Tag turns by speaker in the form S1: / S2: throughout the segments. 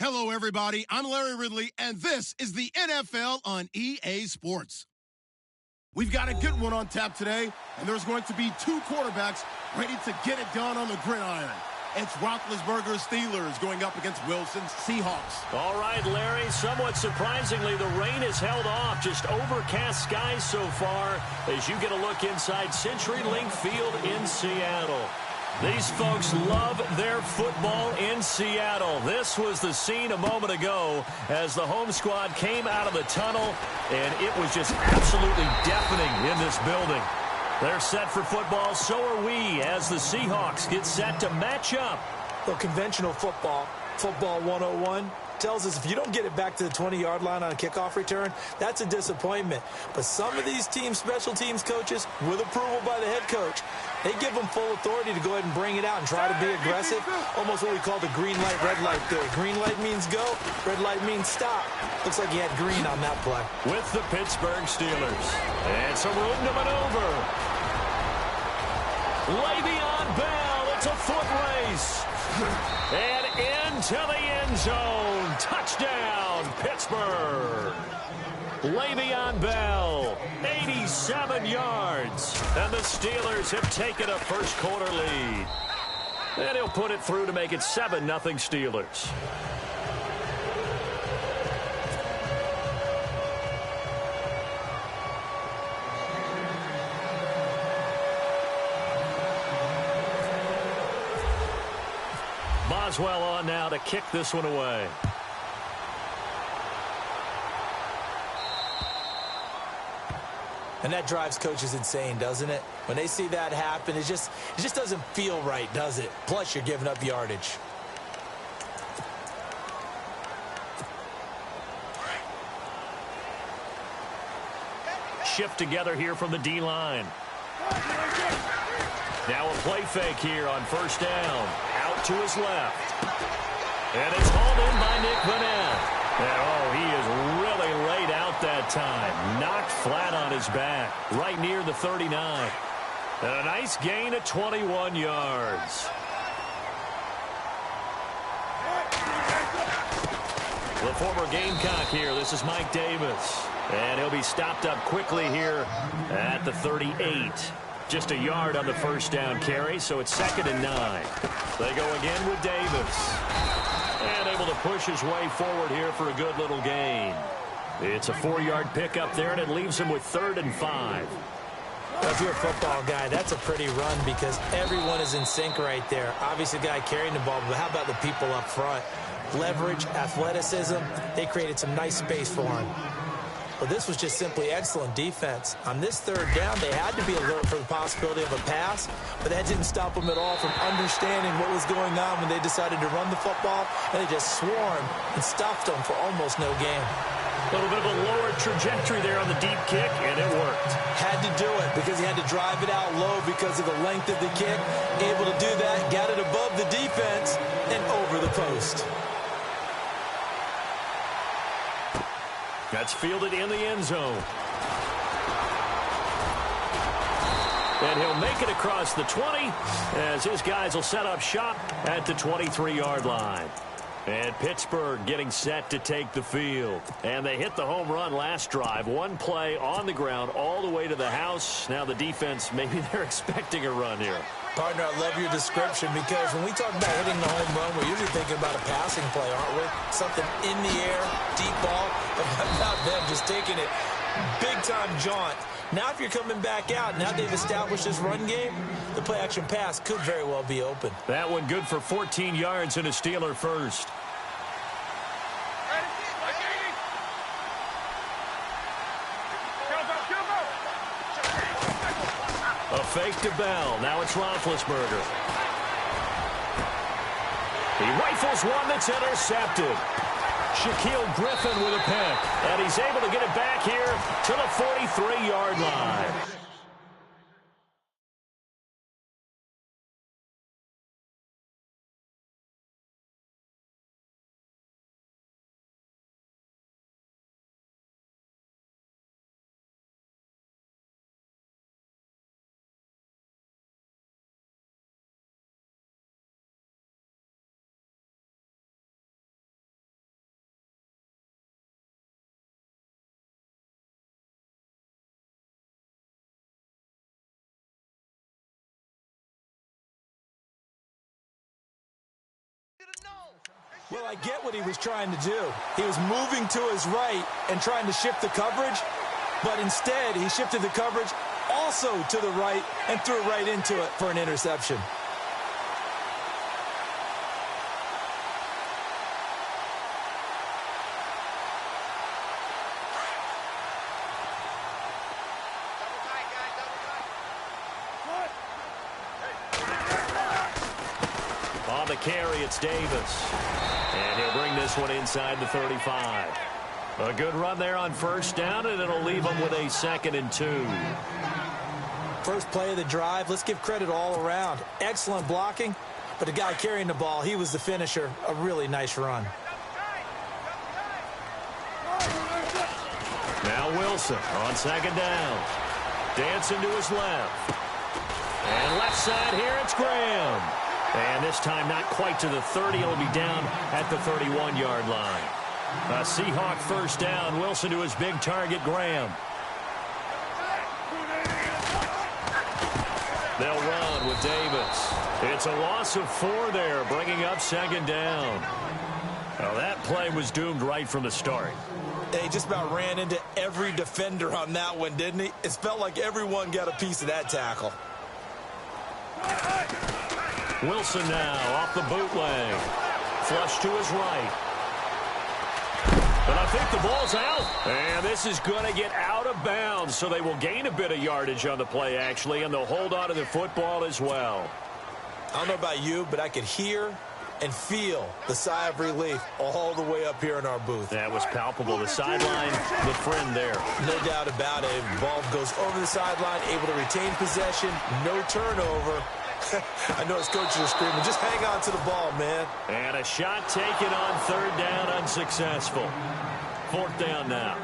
S1: Hello, everybody. I'm Larry Ridley, and this is the NFL on EA Sports. We've got a good one on tap today, and there's going to be two quarterbacks ready to get it done on the gridiron. It's Roethlisberger's Steelers going up against Wilson's Seahawks.
S2: All right, Larry, somewhat surprisingly, the rain is held off. Just overcast skies so far as you get a look inside CenturyLink Field in Seattle. These folks love their football in Seattle. This was the scene a moment ago as the home squad came out of the tunnel, and it was just absolutely deafening in this building. They're set for football, so are we, as the Seahawks get set to match up.
S3: Well, conventional football 101, tells us if you don't get it back to the 20-yard line on a kickoff return, that's a disappointment. But some of these teams, special teams coaches, with approval by the head coach, they give them full authority to go ahead and bring it out and try to be aggressive, almost what we call the green light, red light theory. Green light means go, red light means stop. Looks like he had green on that play.
S2: With the Pittsburgh Steelers. And some room to maneuver. Le'Veon Bell, it's a foot race. And into the end zone. Touchdown, Pittsburgh. Le'Veon Bell, 87 yards. And the Steelers have taken a first quarter lead. And he'll put it through to make it 7-0 Steelers. Boswell on now to kick this one away.
S3: And that drives coaches insane, doesn't it? When they see that happen, it just doesn't feel right, does it? Plus, you're giving up yardage.
S2: Shift together here from the D-line. Now a play fake here on first down. Out to his left. And it's hauled in by Nick Vanette. And, he is really laid out that time. Knocked flat on his back. Right near the 39. And a nice gain of 21 yards. The former Gamecock here. This is Mike Davis. And he'll be stopped up quickly here at the 38. Just a yard on the first down carry, so it's 2nd and 9. They go again with Davis. And able to push his way forward here for a good little gain. It's a 4-yard pickup there, and it leaves him with 3rd and 5.
S3: Well, if you're a football guy, that's a pretty run because everyone is in sync right there. Obviously, the guy carrying the ball, but how about the people up front? Leverage, athleticism, they created some nice space for him. Well, this was just simply excellent defense. On this 3rd down, they had to be alert for the possibility of a pass, but that didn't stop them at all from understanding what was going on when they decided to run the football, and they just swarmed and stuffed them for almost no gain.
S2: A little bit of a lower trajectory there on the deep kick, and it worked.
S3: Had to do it because he had to drive it out low because of the length of the kick. Able to do that, got it above the defense, and over the post.
S2: That's fielded in the end zone. And he'll make it across the 20 as his guys will set up shop at the 23-yard line. And Pittsburgh getting set to take the field. And they hit the home run last drive. One play on the ground all the way to the house. Now the defense, maybe they're expecting a run here.
S3: Partner, I love your description because when we talk about hitting the home run, we're usually thinking about a passing play, aren't we? Something in the air, deep ball, but not them just taking it big-time jaunt. Now if you're coming back out, now they've established this run game, the play-action pass could very well be open.
S2: That one good for 14 yards and a Steeler first. A fake to Bell. Now it's Roethlisberger. He rifles one that's intercepted. Shaquille Griffin with a pick. And he's able to get it back here to the 43-yard line.
S3: Well, I get what he was trying to do. He was moving to his right and trying to shift the coverage, but instead he shifted the coverage also to the right and threw right into it for an interception.
S2: On the carry, it's Davis. And he'll bring this one inside the 35. A good run there on first down, and it'll leave him with a 2nd and 2.
S3: First play of the drive, let's give credit all around. Excellent blocking, but the guy carrying the ball, he was the finisher. A really nice run.
S2: Now Wilson on 2nd down. Dancing to his left. And left side here, it's Graham. And this time not quite to the 30. It'll be down at the 31-yard line. A Seahawk first down. Wilson to his big target, Graham. They'll run with Davis. It's a loss of 4 there, bringing up 2nd down. Well, that play was doomed right from the start.
S3: He just about ran into every defender on that one, didn't he? It felt like everyone got a piece of that tackle.
S2: Wilson now off the bootleg. Flush to his right. But I think the ball's out. And this is going to get out of bounds, so they will gain a bit of yardage on the play, actually, and they'll hold on to the football as well.
S3: I don't know about you, but I could hear and feel the sigh of relief all the way up here in our booth.
S2: That was palpable. The sideline, the friend there.
S3: No doubt about it. Ball goes over the sideline, able to retain possession, no turnover. I know his coaches are screaming, just hang on to the ball, man.
S2: And a shot taken on 3rd down, unsuccessful. 4th down now.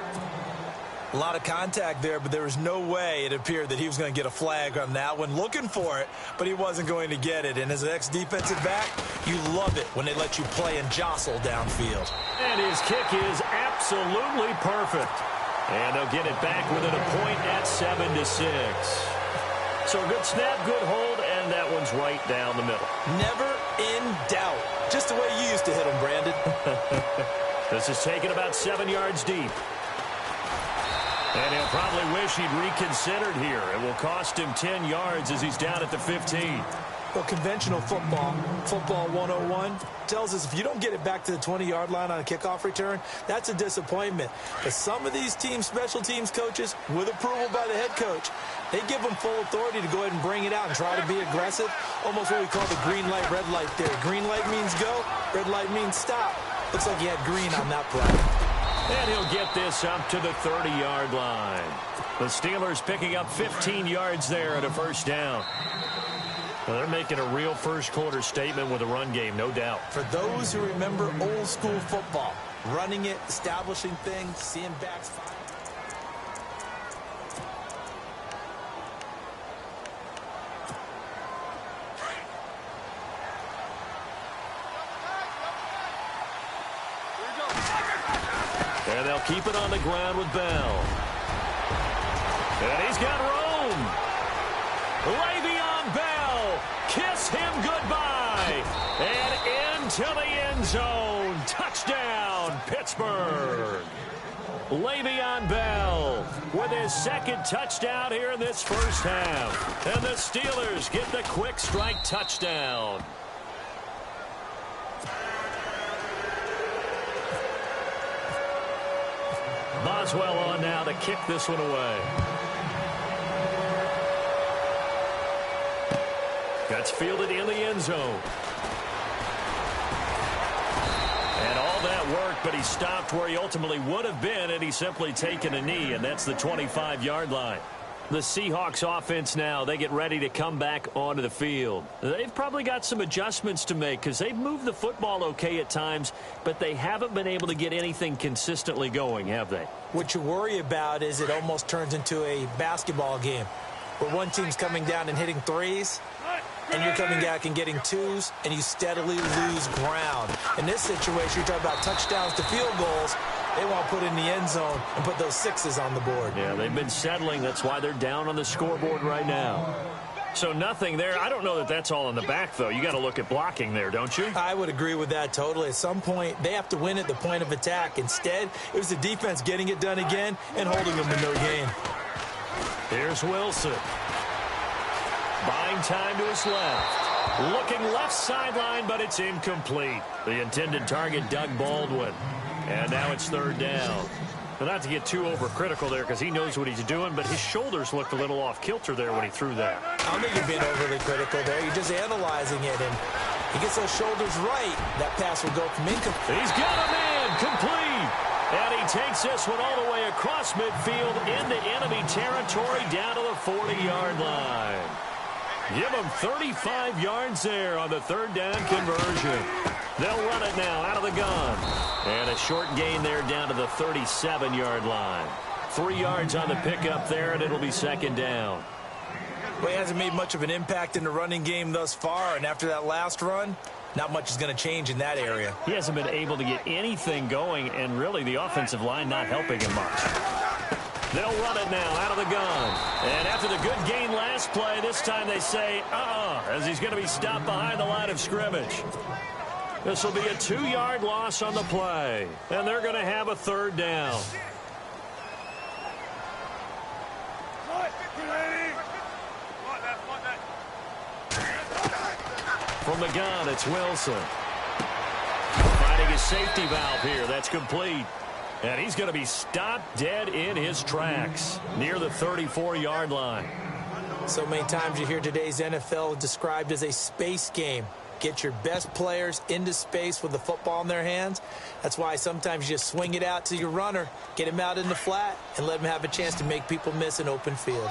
S3: A lot of contact there, but there was no way it appeared that he was going to get a flag on that one. Looking for it, but he wasn't going to get it. And as an ex-defensive back, you love it when they let you play and jostle downfield.
S2: And his kick is absolutely perfect. And they'll get it back within a point at 7-6. So a good snap, good hold, and that one's right down the middle.
S3: Never in doubt. Just the way you used to hit them, Brandon.
S2: This is taken about 7 yards deep. And he'll probably wish he'd reconsidered here. It will cost him 10 yards as he's down at the 15.
S3: Well, conventional football, football 101, tells us if you don't get it back to the 20-yard line on a kickoff return, that's a disappointment. But some of these teams, special teams coaches, with approval by the head coach, they give them full authority to go ahead and bring it out and try to be aggressive. Almost what we call the green light, red light theory. Green light means go, red light means stop. Looks like he had green on that play.
S2: And he'll get this up to the 30-yard line. The Steelers picking up 15 yards there at a first down. Well, they're making a real first-quarter statement with a run game, no doubt.
S3: For those who remember old-school football, running it, establishing things, seeing backs fire.
S2: And they'll keep it on the ground with Bell. And he's got Rome. Le'Veon Bell. Kiss him goodbye. And into the end zone. Touchdown, Pittsburgh. Le'Veon Bell with his 2nd touchdown here in this first half. And the Steelers get the quick strike touchdown. Boswell on now to kick this one away. That's fielded in the end zone. And all that worked, but he stopped where he ultimately would have been had he simply taken a knee, and that's the 25-yard line. The Seahawks offense now, they get ready to come back onto the field. They've probably got some adjustments to make because they've moved the football okay at times, but they haven't been able to get anything consistently going, have they?
S3: What you worry about is it almost turns into a basketball game where one team's coming down and hitting threes, and you're coming back and getting twos, and you steadily lose ground. In this situation, you're talking about touchdowns to field goals. They want to put in the end zone and put those 6s on the board.
S2: Yeah, they've been settling. That's why they're down on the scoreboard right now. So nothing there. I don't know that that's all in the back, though. You got to look at blocking there, don't you?
S3: I would agree with that totally. At some point, they have to win at the point of attack. Instead, it was the defense getting it done again and holding them to no gain.
S2: Here's Wilson. Buying time to his left. Looking left sideline, but it's incomplete. The intended target, Doug Baldwin. And now it's third down. But not to get too overcritical there because he knows what he's doing, but his shoulders looked a little off kilter there when he threw that.
S3: I don't think you're being overly critical there. You're just analyzing it, and he gets those shoulders right. That pass will go from incomplete.
S2: He's got a man, complete. And he takes this one all the way across midfield into enemy territory down to the 40-yard line. Give him 35 yards there on the third down conversion. They'll run it now out of the gun. And a short gain there down to the 37-yard line. 3 yards on the pickup there, and it'll be second down.
S3: Well, he hasn't made much of an impact in the running game thus far, and after that last run, not much is going to change in that area.
S2: He hasn't been able to get anything going, and really the offensive line not helping him much. They'll run it now out of the gun. And after the good gain last play, this time they say, as he's going to be stopped behind the line of scrimmage. This will be a 2-yard loss on the play, and they're going to have a third down. From the gun, it's Wilson. Finding his safety valve here. That's complete. And he's going to be stopped dead in his tracks near the 34-yard line.
S3: So many times you hear today's NFL described as a space game. Get your best players into space with the football in their hands. That's why sometimes you just swing it out to your runner, get him out in the flat, and let him have a chance to make people miss an open field.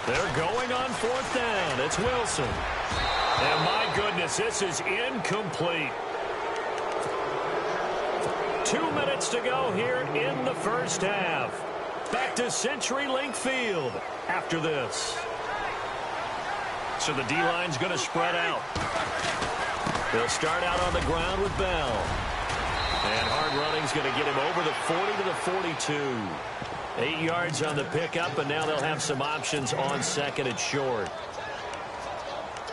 S2: They're going on fourth down. It's Wilson. And my goodness, this is incomplete. 2 minutes to go here in the first half. Back to CenturyLink Field after this. So the D-line's going to spread out. They'll start out on the ground with Bell. And hard running's going to get him over the 40 to the 42. 8 yards on the pickup, and now they'll have some options on second and short.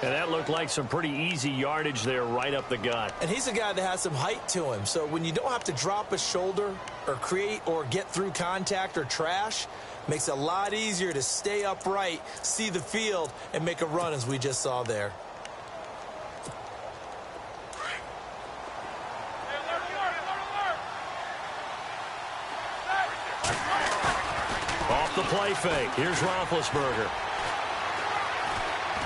S2: And that looked like some pretty easy yardage there right up the gut.
S3: And he's a guy that has some height to him. So when you don't have to drop a shoulder or create or get through contact or trash, makes it a lot easier to stay upright, see the field, and make a run as we just saw there.
S2: Off the play fake. Here's Roethlisberger.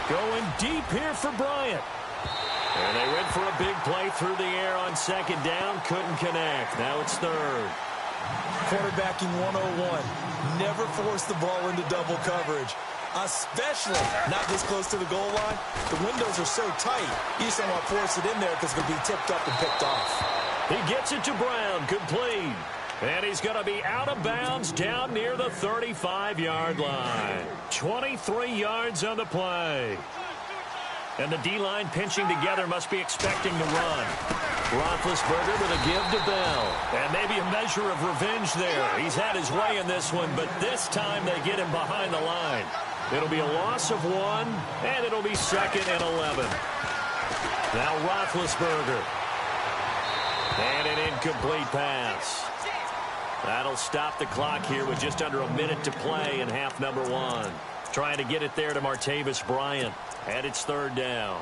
S2: Going deep here for Bryant. And they went for a big play through the air on second down. Couldn't connect. Now it's third.
S3: Quarterbacking 101. Never force the ball into double coverage, especially not this close to the goal line. The windows are so tight, you just don't want to force it in there because it's going to be tipped up and picked off.
S2: He gets it to Brown. Complete. And he's going to be out of bounds down near the 35-yard line. 23 yards on the play. And the D-line pinching together must be expecting to run. Roethlisberger with a give to Bell. And maybe a measure of revenge there. He's had his way in this one, but this time they get him behind the line. It'll be a loss of 1, and it'll be second and 11. Now Roethlisberger. And an incomplete pass. That'll stop the clock here with just under a minute to play in half number 1. Trying to get it there to Martavis Bryant. And it's third down.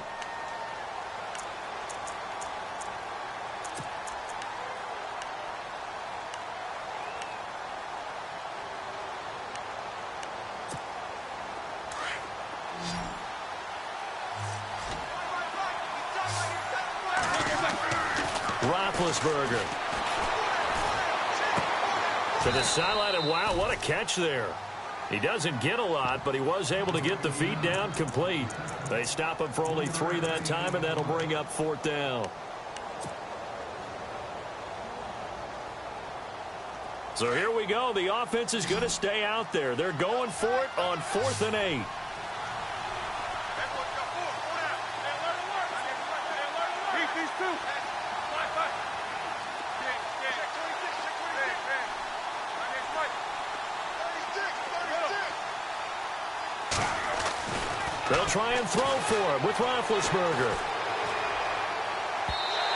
S2: Roethlisberger. To the sideline, and wow, what a catch there. He doesn't get a lot, but he was able to get the feed down complete. They stop him for only 3 that time, and that'll bring up fourth down. So here we go. The offense is going to stay out there. They're going for it on 4th and 8. They'll try and throw for him with Roethlisberger.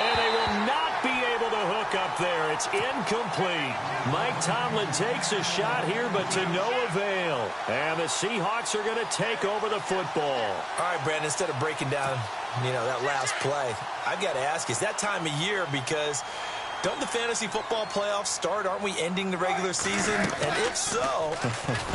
S2: And they will not be able to hook up there. It's incomplete. Mike Tomlin takes a shot here, but to no avail. And the Seahawks are going to take over the football.
S3: All right, Brandon, instead of breaking down, that last play, I've got to ask, is that time of year? Because don't the fantasy football playoffs start? Aren't we ending the regular season? And if so,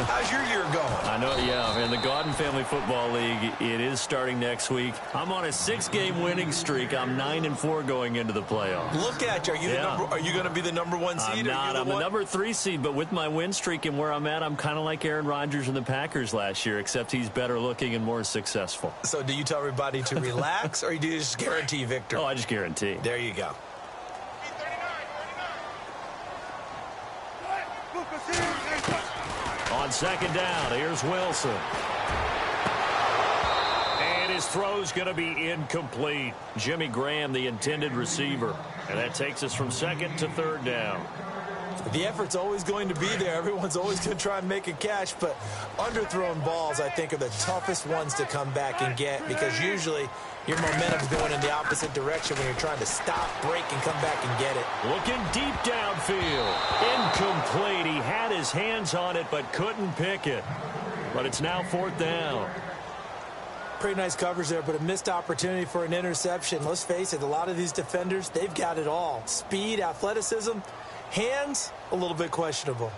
S3: how's your year going?
S2: I know, yeah. In the Godden Family Football League, it is starting next week. I'm on a 6-game winning streak. I'm 9-4 going into the playoffs.
S3: Look at you. Are you going to be the number 1 seed?
S2: I'm not. I'm the number 3 seed, but with my win streak and where I'm at, I'm kind of like Aaron Rodgers and the Packers last year, except he's better looking and more successful.
S3: So do you tell everybody to relax, or do you just guarantee victory?
S2: Oh, I just guarantee.
S3: There you go.
S2: On second down, here's Wilson. And his throw's going to be incomplete. Jimmy Graham, the intended receiver. And that takes us from second to third down.
S3: The effort's always going to be there. Everyone's always going to try and make a catch, but underthrown balls, I think, are the toughest ones to come back and get, because usually your momentum's going in the opposite direction when you're trying to stop, break, and come back and get it.
S2: Looking deep downfield. Incomplete. He had his hands on it, but couldn't pick it. But it's now fourth down.
S3: Pretty nice coverage there, but a missed opportunity for an interception. Let's face it, a lot of these defenders, they've got it all. Speed, athleticism, hands, a little bit questionable.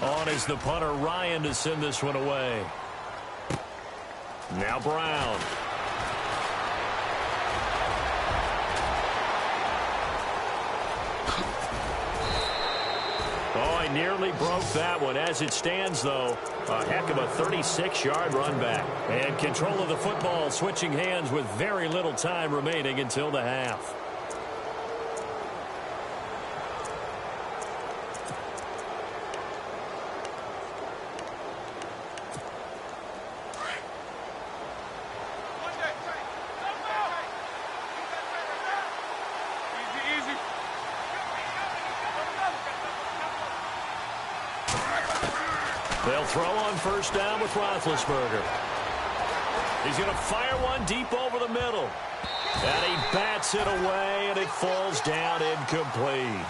S2: On is the punter, Ryan, to send this one away. Now Brown. Oh, he nearly broke that one. As it stands, though, a heck of a 36-yard run back. And control of the football, switching hands with very little time remaining until the half. They'll throw on first down with Roethlisberger. He's going to fire one deep over the middle. And he bats it away, and it falls down incomplete.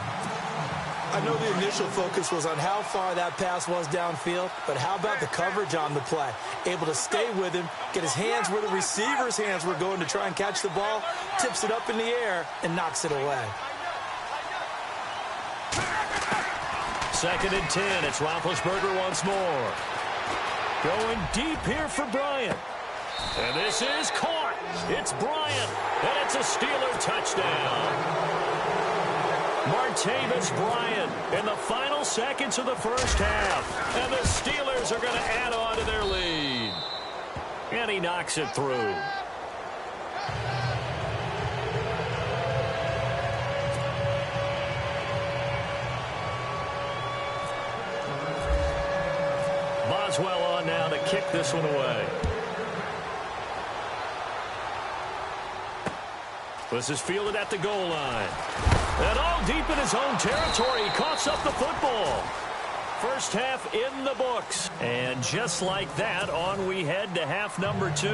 S3: I know the initial focus was on how far that pass was downfield, but how about the coverage on the play? Able to stay with him, get his hands where the receiver's hands were going to try and catch the ball, tips it up in the air, and knocks it away.
S2: Second and 10. It's Roethlisberger once more. Going deep here for Bryant. And this is caught. It's Bryant. And it's a Steeler touchdown. Martavis Bryant in the final seconds of the first half. And the Steelers are going to add on to their lead. And he knocks it through. Boswell on now to kick this one away. This is fielded at the goal line. And all deep in his own territory, he coughs up the football. First half in the books. And just like that, on we head to half number 2.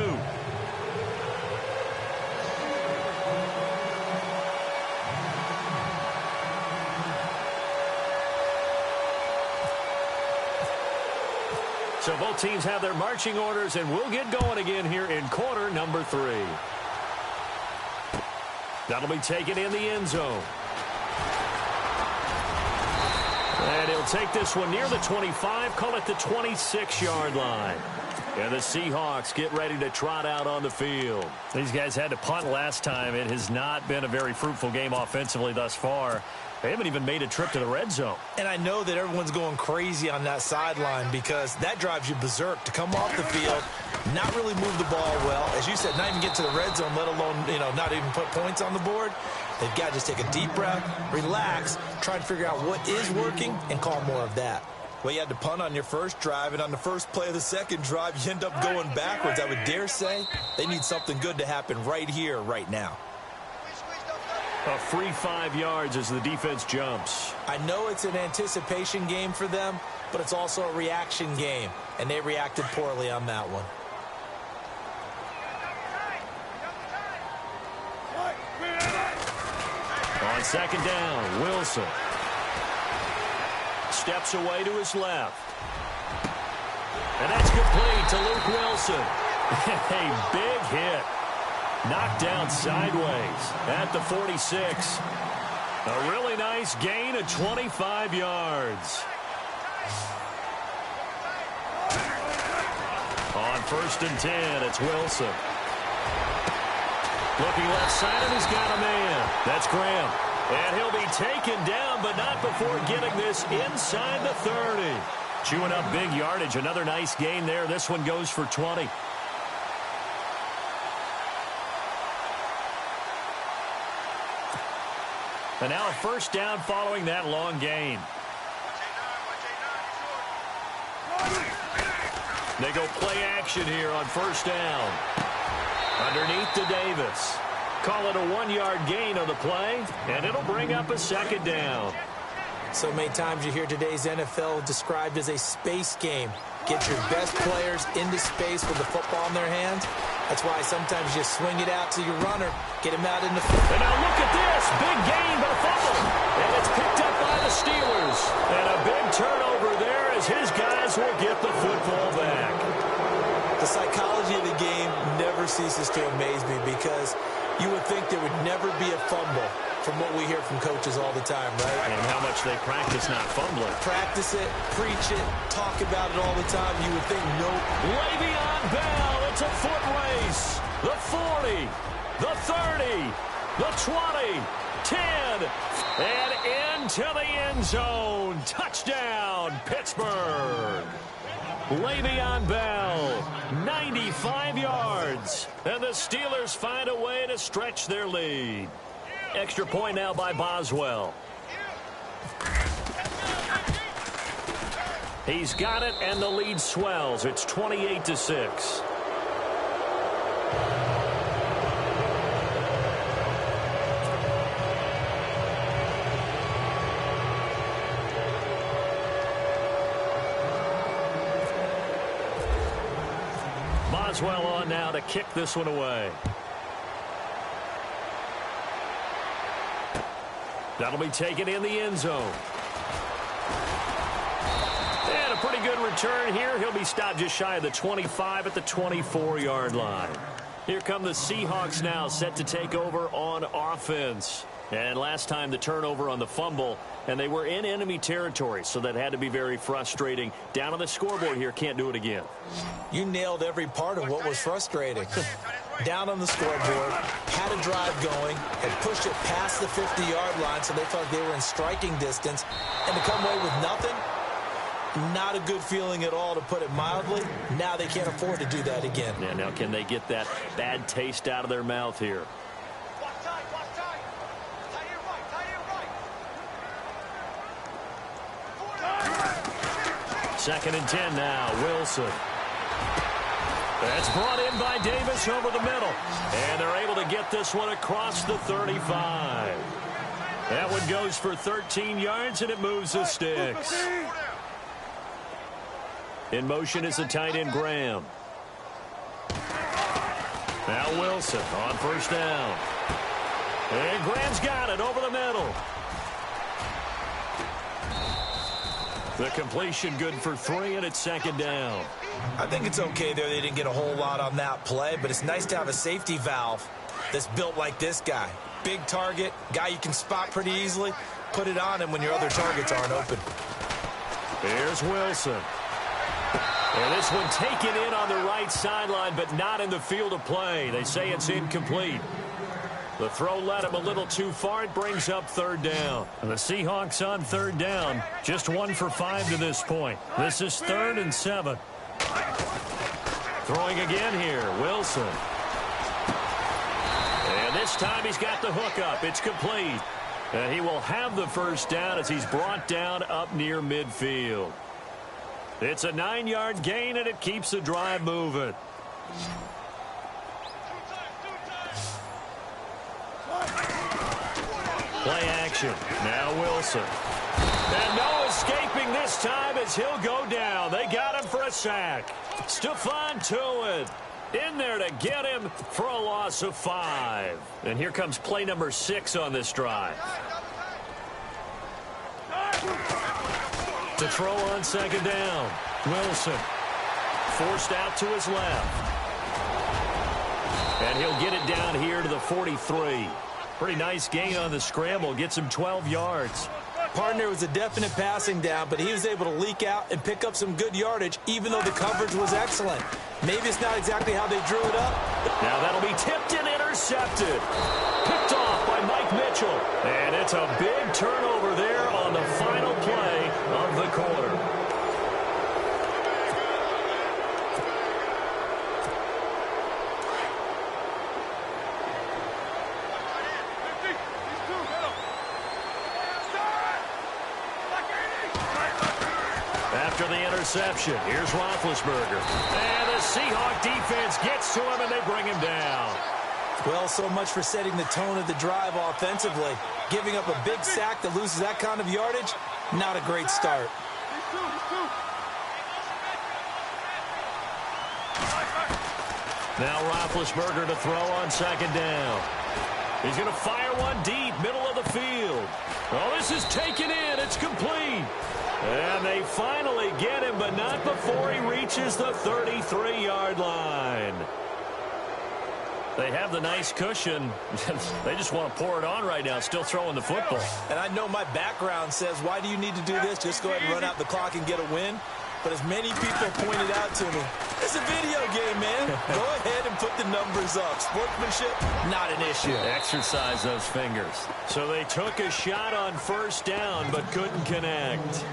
S2: So both teams have their marching orders, and we'll get going again here in quarter number 3. That'll be taken in the end zone. And he'll take this one near the 25, call it the 26-yard line. And the Seahawks get ready to trot out on the field. These guys had to punt last time. It has not been a very fruitful game offensively thus far. They haven't even made a trip to the red zone.
S3: And I know that everyone's going crazy on that sideline because that drives you berserk to come off the field, not really move the ball well. As you said, not even get to the red zone, let alone, not even put points on the board. They've got to just take a deep breath, relax, try and figure out what is working, and call more of that. Well, you had to punt on your first drive, and on the first play of the second drive, you end up going backwards. I would dare say they need something good to happen right here, right now.
S2: A free 5 yards as the defense jumps.
S3: I know it's an anticipation game for them, but it's also a reaction game, and they reacted poorly on that one.
S2: On second down, Wilson steps away to his left. And that's complete to Luke Wilson. A big hit. Knocked down sideways at the 46. A really nice gain of 25 yards. On 1st and 10, it's Wilson. Looking left side, and he's got a man. That's Graham. And he'll be taken down, but not before getting this inside the 30. Chewing up big yardage. Another nice gain there. This one goes for 20. And now a 1st down following that long gain. They go play action here on 1st down. Underneath to Davis. Call it a 1-yard gain on the play, and it'll bring up a 2nd down.
S3: So many times you hear today's NFL described as a space game. Get your best players into space with the football in their hands. That's why sometimes you swing it out to your runner, get him out in the field.
S2: And now look at this. Big gain, but a fumble. And it's picked up by the Steelers. And a big turnover there as his guys will get the football back.
S3: The psychology of the game never ceases to amaze me because you would think there would never be a fumble from what we hear from coaches all the time, right?
S2: And how much they practice not fumbling.
S3: Practice it, preach it, talk about it all the time. You would think nope.
S2: Le'Veon Bell, it's a foot race. The 40, the 30, the 20, 10, and into the end zone. Touchdown, Pittsburgh. Le'Veon Bell, 95 yards. And the Steelers find a way to stretch their lead. Extra point now by Boswell. He's got it, and the lead swells. It's 28-6. Boswell on now to kick this one away. That'll be taken in the end zone. And a pretty good return here. He'll be stopped just shy of the 25 at the 24-yard line. Here come the Seahawks now, set to take over on offense. And last time the turnover on the fumble, and they were in enemy territory, so that had to be very frustrating. Down on the scoreboard here, can't do it again.
S3: You nailed every part of what was frustrating. Down on the scoreboard, had a drive going, had pushed it past the 50-yard line, so they thought they were in striking distance, and to come away with nothing, not a good feeling at all, to put it mildly. Now they can't afford to do that again.
S2: Yeah, now can they get that bad taste out of their mouth here? Second and 10 now, Wilson. That's brought in by Davis over the middle. And they're able to get this one across the 35. That one goes for 13 yards, and it moves the sticks. In motion is the tight end, Graham. Now Wilson on 1st down. And Graham's got it over the middle. The completion good for 3, and it's 2nd down.
S3: I think it's okay there. They didn't get a whole lot on that play, but it's nice to have a safety valve that's built like this guy. Big target, guy you can spot pretty easily. Put it on him when your other targets aren't open.
S2: Here's Wilson. And this one taken in on the right sideline, but not in the field of play. They say it's incomplete. The throw led him a little too far. It brings up 3rd down. And the Seahawks on 3rd down. Just 1 for 5 to this point. This is 3rd and 7. Throwing again here, Wilson. And this time he's got the hook up. It's complete. And he will have the 1st down as he's brought down up near midfield. It's a 9-yard gain, and it keeps the drive moving. Play action. Now Wilson. And no escaping this time as he'll go down. They got him for a sack. Stephon Tuitt in there to get him for a loss of 5. And here comes play number 6 on this drive. To throw on second down. Wilson forced out to his left. And he'll get it down here to the 43. Pretty nice gain on the scramble. Gets him 12 yards.
S3: Partner was a definite passing down, but he was able to leak out and pick up some good yardage, even though the coverage was excellent. Maybe it's not exactly how they drew it up.
S2: Now that'll be tipped and intercepted. Picked off by Mike Mitchell. And it's a big turnover there on the final play of the quarter. After the interception, here's Roethlisberger. And the Seahawk defense gets to him, and they bring him down.
S3: Well, so much for setting the tone of the drive offensively. Giving up a big sack that loses that kind of yardage, not a great start.
S2: Now Roethlisberger to throw on second down. He's going to fire one deep, middle of the field. Oh, this is taken in. It's complete. And they finally get him, but not before he reaches the 33-yard line. They have the nice cushion. They just want to pour it on right now, still throwing the football.
S3: And I know my background says, why do you need to do this? Just go ahead and run out the clock and get a win. But as many people pointed out to me, it's a video game, man. Go ahead and put the numbers up. Sportsmanship, not an issue.
S2: Exercise those fingers. So they took a shot on first down, but couldn't connect.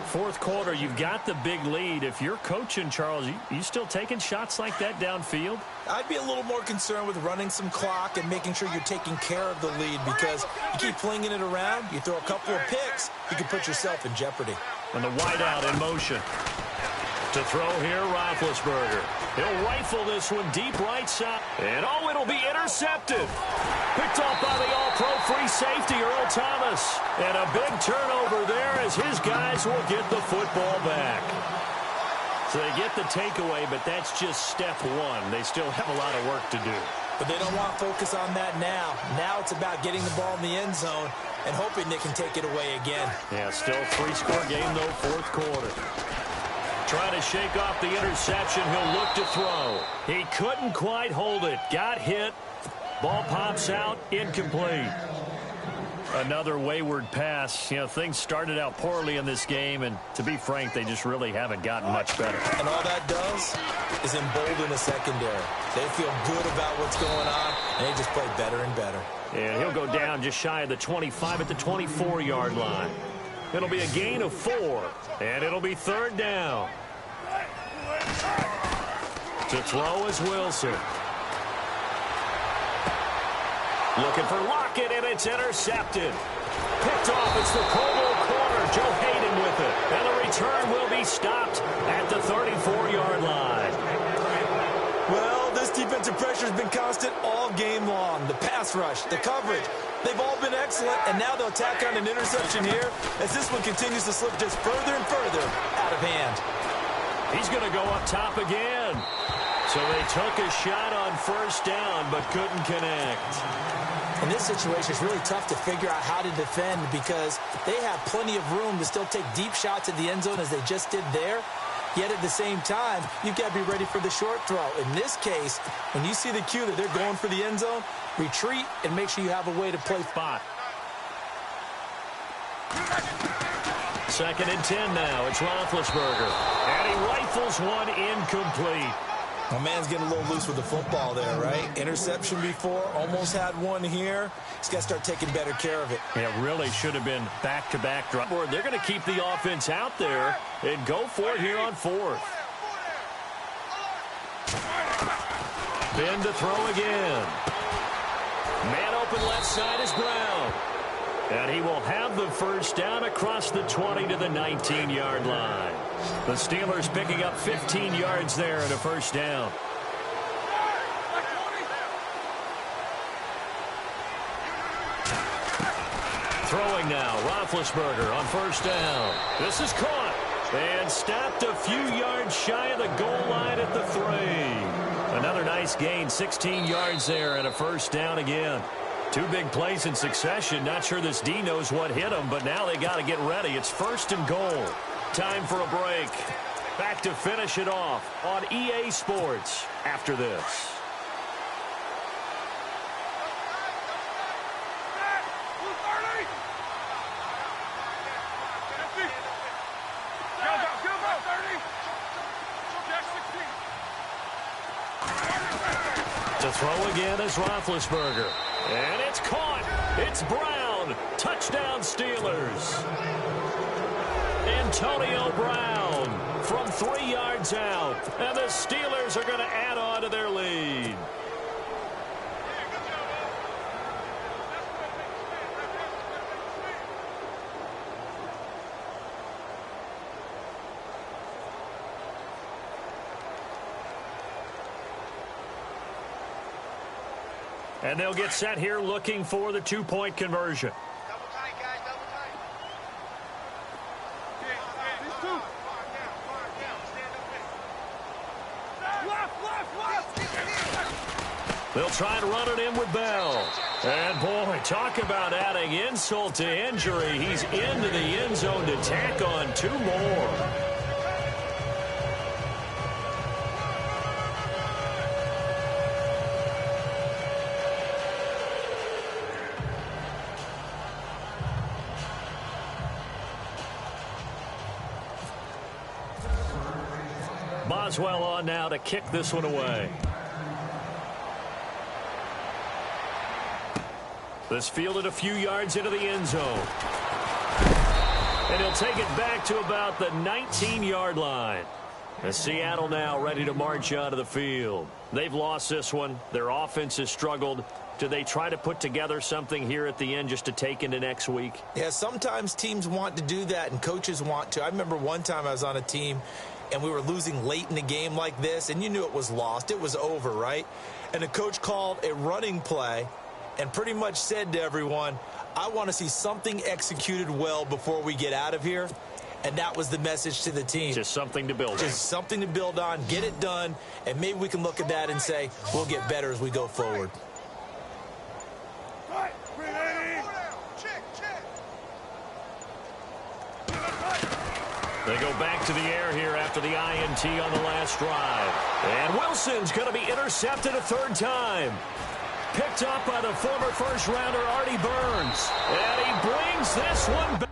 S2: Fourth quarter, you've got the big lead. If you're coaching, Charles, you still taking shots like that downfield?
S3: I'd be a little more concerned with running some clock and making sure you're taking care of the lead, because you keep flinging it around, you throw a couple of picks, you can put yourself in jeopardy.
S2: And the wideout in motion. To throw here, Roethlisberger. He'll rifle this one deep right side. And oh, it'll be intercepted. Picked off by the all-pro free safety, Earl Thomas. And a big turnover there as his guys will get the football back. So they get the takeaway, but that's just step one. They still have a lot of work to do.
S3: But they don't want to focus on that now. Now it's about getting the ball in the end zone and hoping they can take it away again.
S2: Yeah, still a 3-score game, though, fourth quarter. Trying to shake off the interception. He'll look to throw. He couldn't quite hold it. Got hit. Ball pops out. Incomplete. Another wayward pass. You know, things started out poorly in this game, and to be frank, they just really haven't gotten much better.
S3: And all that does is embolden the secondary. They feel good about what's going on, and they just play better and better.
S2: And he'll go down just shy of the 25 at the 24-yard line. It'll be a gain of 4, and it'll be third down. To throw is Wilson. Looking for Lockett, and it's intercepted. Picked off. It's the Pro Bowl corner. Joe Hayden with it. And the return will be stopped at the 34-yard line.
S3: Well, this defensive pressure has been constant all game long. The pass rush, the coverage, they've all been excellent, and now they'll tack on an interception here as this one continues to slip just further and further out of hand.
S2: He's going to go up top again. So they took a shot on first down, but couldn't connect.
S3: In this situation, it's really tough to figure out how to defend because they have plenty of room to still take deep shots at the end zone as they just did there. Yet at the same time, you've got to be ready for the short throw. In this case, when you see the cue that they're going for the end zone, retreat and make sure you have a way to play spot.
S2: Second and 10 now. It's Roethlisberger. And he rifles one incomplete.
S3: My man's getting a little loose with the football there, right? Interception before, almost had one here. He's got to start taking better care of it.
S2: Yeah, really should have been back-to-back drop. They're going to keep the offense out there and go for it here on fourth. Ben to throw again. Man open left side is Brown. And he will have the first down across the 20 to the 19-yard line. The Steelers picking up 15 yards there and a first down. Throwing now, Roethlisberger on first down. This is caught and stopped a few yards shy of the goal line at the 3. Another nice gain, 16 yards there and a first down again. 2 big plays in succession. Not sure this D knows what hit him, but now they got to get ready. It's first and goal. Time for a break. Back to finish it off on EA Sports after this. To throw again is Roethlisberger. And it's caught. It's Brown. Touchdown Steelers. Antonio Brown from 3 yards out. And the Steelers are going to add on to their lead. And they'll get set here looking for the 2-point conversion.
S4: Double tight, guys. Double tight. These two. Stand up. Left.
S2: They'll try to run it in with Bell. And, boy, talk about adding insult to injury. He's into the end zone to tack on 2 more. Boswell on now to kick this one away. This fielded a few yards into the end zone. And he'll take it back to about the 19-yard line. As Seattle now ready to march out of the field. They've lost this one. Their offense has struggled. Do they try to put together something here at the end just to take into next week?
S3: Yeah, sometimes teams want to do that and coaches want to. I remember one time I was on a team and we were losing late in the game like this, and you knew it was lost. It was over, right? And the coach called a running play and pretty much said to everyone, I want to see something executed well before we get out of here. And that was the message to the team.
S2: Just something to build on.
S3: Just something to build on, get it done, and maybe we can look at that and say, we'll get better as we go forward.
S2: They go back to the air here after the INT on the last drive. And Wilson's going to be intercepted a 3rd time. Picked up by the former first-rounder Artie Burns. And he brings this one back.